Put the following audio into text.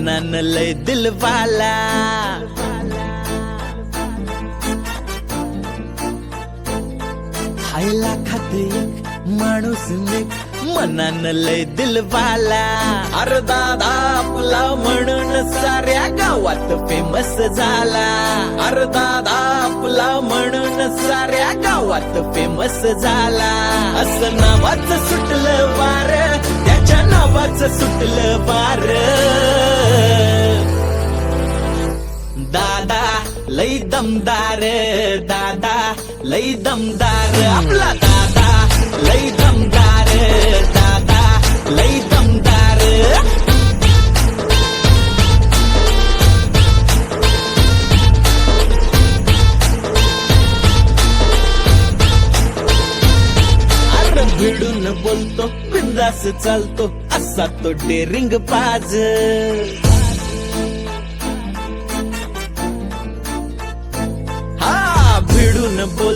मनान लय दिलवाला. खायला खाते एक माणूस नेक मनान लय दिलवाला. अरे दादा आपला म्हणून साऱ्या गावात फेमस झाला. अरे दादा आपला म्हणून साऱ्या गावात फेमस झाला. असं नावाचं सुटलं वार, त्याच्या नावाचं सुटलं वार. दादा लई दमदार, दादा लई दमदार. आपला दादा लई दमदार, दादा लई दमदार. अरे भिडून बोलतो, बिंदास चालतो, असा तो डेरिंग बाज. भिडून बोल